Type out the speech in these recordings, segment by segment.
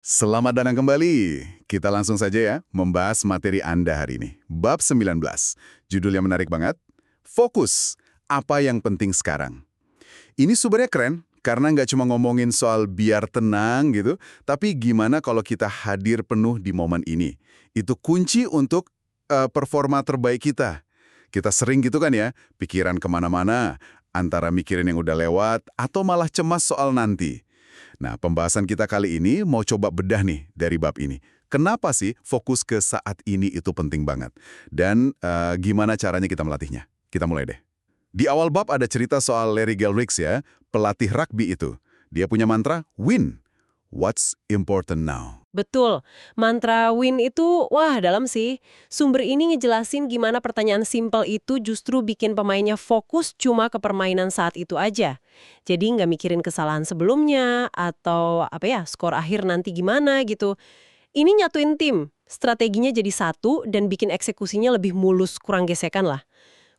Selamat datang kembali. Kita langsung saja ya, membahas materi Anda hari ini. Bab 19. Judul yang menarik banget. Fokus. Apa yang penting sekarang? Ini sumbernya keren, karena nggak cuma ngomongin soal biar tenang gitu, tapi gimana kalau kita hadir penuh di momen ini. Itu kunci untuk performa terbaik kita. Kita sering gitu kan ya, pikiran kemana-mana, antara mikirin yang udah lewat, atau malah cemas soal nanti. Nah, pembahasan kita kali ini mau coba bedah nih dari bab ini. Kenapa sih fokus ke saat ini itu penting banget? Dan gimana caranya kita melatihnya? Kita mulai deh. Di awal bab ada cerita soal Larry Geldrich ya, pelatih rugby itu. Dia punya mantra, win. What's important now? Betul, mantra win itu, wah dalam sih. Sumber ini ngejelasin gimana pertanyaan simpel itu justru bikin pemainnya fokus cuma ke permainan saat itu aja. Jadi nggak mikirin kesalahan sebelumnya, atau skor akhir nanti gimana gitu. Ini nyatuin tim, strateginya jadi satu dan bikin eksekusinya lebih mulus, kurang gesekan lah.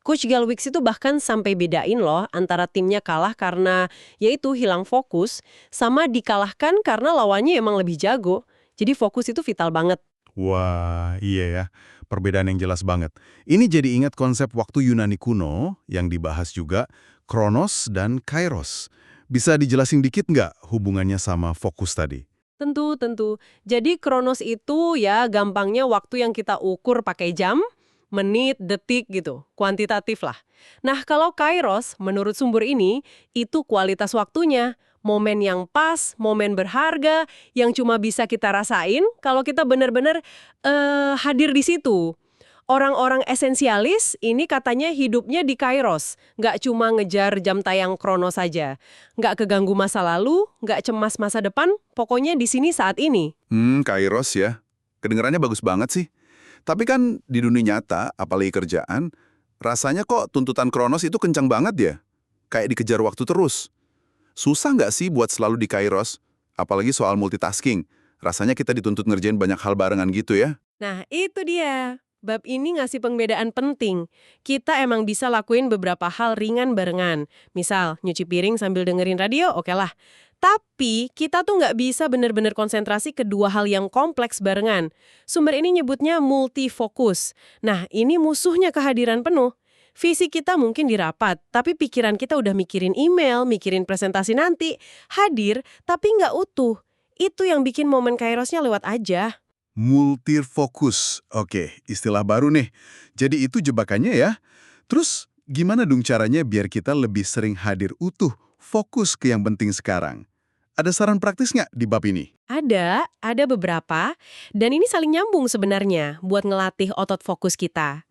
Coach Galwix itu bahkan sampai bedain loh antara timnya kalah karena yaitu hilang fokus, sama dikalahkan karena lawannya emang lebih jago. Jadi fokus itu vital banget. Wah, iya ya. Perbedaan yang jelas banget. Ini jadi ingat konsep waktu Yunani kuno yang dibahas juga, Kronos dan Kairos. Bisa dijelasin dikit nggak hubungannya sama fokus tadi? Tentu. Jadi Kronos itu ya gampangnya waktu yang kita ukur pakai jam, menit, detik gitu. Kuantitatif lah. Nah kalau Kairos, menurut sumber ini, itu kualitas waktunya. Momen yang pas, momen berharga, yang cuma bisa kita rasain kalau kita benar-benar hadir di situ. Orang-orang esensialis ini katanya hidupnya di Kairos, nggak cuma ngejar jam tayang Kronos saja. Nggak keganggu masa lalu, nggak cemas masa depan, pokoknya di sini saat ini. Kairos ya. Kedengarannya bagus banget sih. Tapi kan di dunia nyata, apalagi kerjaan, rasanya kok tuntutan Kronos itu kencang banget ya. Kayak dikejar waktu terus. Susah nggak sih buat selalu di Kairos? Apalagi soal multitasking. Rasanya kita dituntut ngerjain banyak hal barengan gitu ya. Nah, itu dia. Bab ini ngasih pembedaan penting. Kita emang bisa lakuin beberapa hal ringan barengan. Misal, nyuci piring sambil dengerin radio, oke lah. Tapi, kita tuh nggak bisa bener-bener konsentrasi ke dua hal yang kompleks barengan. Sumber ini nyebutnya multifokus. Nah, ini musuhnya kehadiran penuh. Visi kita mungkin di rapat, tapi pikiran kita udah mikirin email, mikirin presentasi nanti. Hadir, tapi nggak utuh. Itu yang bikin momen kairosnya lewat aja. Multifokus. Oke, istilah baru nih. Jadi itu jebakannya ya. Terus gimana dong caranya biar kita lebih sering hadir utuh, fokus ke yang penting sekarang? Ada saran praktis nggak di bab ini? Ada beberapa, dan ini saling nyambung sebenarnya buat ngelatih otot fokus kita.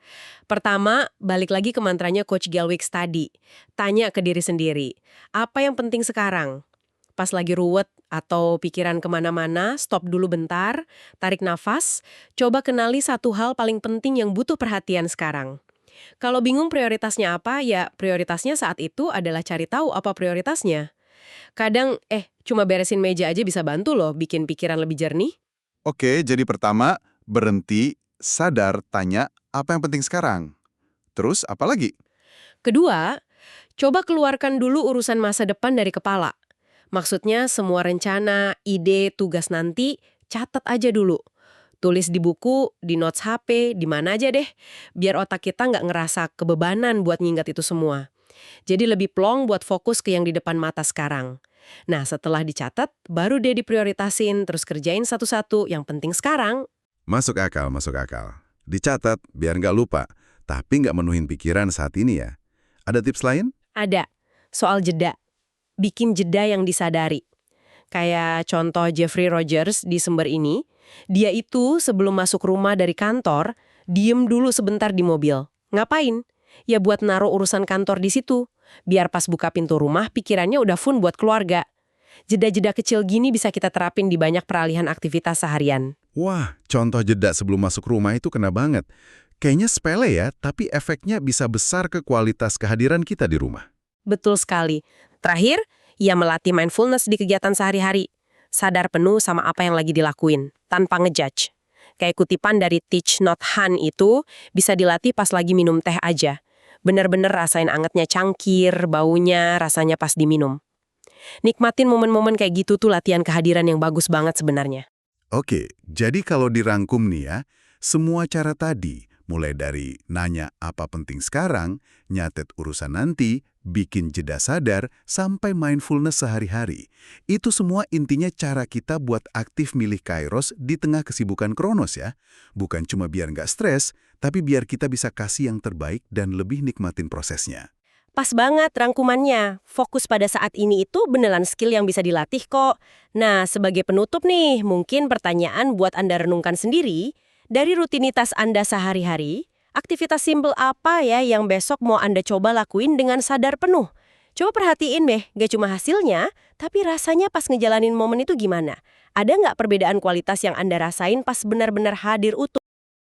Pertama, balik lagi ke mantranya Coach Galwix tadi. Tanya ke diri sendiri, apa yang penting sekarang? Pas lagi ruwet atau pikiran kemana-mana, stop dulu bentar, tarik nafas, coba kenali satu hal paling penting yang butuh perhatian sekarang. Kalau bingung prioritasnya apa, ya prioritasnya saat itu adalah cari tahu apa prioritasnya. Kadang, cuma beresin meja aja bisa bantu loh bikin pikiran lebih jernih. Oke, jadi pertama, berhenti, sadar, tanya apa yang penting sekarang. Terus apa lagi? Kedua, coba keluarkan dulu urusan masa depan dari kepala. Maksudnya semua rencana, ide, tugas nanti, catat aja dulu. Tulis di buku, di notes HP, di mana aja deh. Biar otak kita nggak ngerasa kebebanan buat ngingat itu semua. Jadi lebih plong buat fokus ke yang di depan mata sekarang. Nah, setelah dicatat, baru deh diprioritasin, terus kerjain satu-satu yang penting sekarang. Masuk akal, masuk akal. Dicatat biar nggak lupa, tapi nggak menuhin pikiran saat ini ya. Ada tips lain? Ada. Soal jeda. Bikin jeda yang disadari. Kayak contoh Jeffrey Rogers di sumber ini, dia itu sebelum masuk rumah dari kantor, diem dulu sebentar di mobil. Ngapain? Ya buat naruh urusan kantor di situ. Biar pas buka pintu rumah, pikirannya udah full buat keluarga. Jeda-jeda kecil gini bisa kita terapin di banyak peralihan aktivitas seharian. Wah, contoh jeda sebelum masuk rumah itu kena banget. Kayaknya sepele ya, tapi efeknya bisa besar ke kualitas kehadiran kita di rumah. Betul sekali. Terakhir, ia melatih mindfulness di kegiatan sehari-hari. Sadar penuh sama apa yang lagi dilakuin, tanpa ngejudge. Kayak kutipan dari Thich Nhat Hanh itu, bisa dilatih pas lagi minum teh aja. Bener-bener rasain angetnya cangkir, baunya, rasanya pas diminum. Nikmatin momen-momen kayak gitu tuh latihan kehadiran yang bagus banget sebenarnya. Oke, jadi kalau dirangkum nih ya, semua cara tadi, mulai dari nanya apa penting sekarang, nyatet urusan nanti, bikin jeda sadar, sampai mindfulness sehari-hari. Itu semua intinya cara kita buat aktif milih kairos di tengah kesibukan kronos ya. Bukan cuma biar nggak stres, tapi biar kita bisa kasih yang terbaik dan lebih nikmatin prosesnya. Pas banget rangkumannya. Fokus pada saat ini itu beneran skill yang bisa dilatih kok. Nah, sebagai penutup nih, mungkin pertanyaan buat Anda renungkan sendiri. Dari rutinitas Anda sehari-hari, aktivitas simpel apa ya yang besok mau Anda coba lakuin dengan sadar penuh? Coba perhatiin deh, gak cuma hasilnya, tapi rasanya pas ngejalanin momen itu gimana? Ada nggak perbedaan kualitas yang Anda rasain pas benar-benar hadir utuh?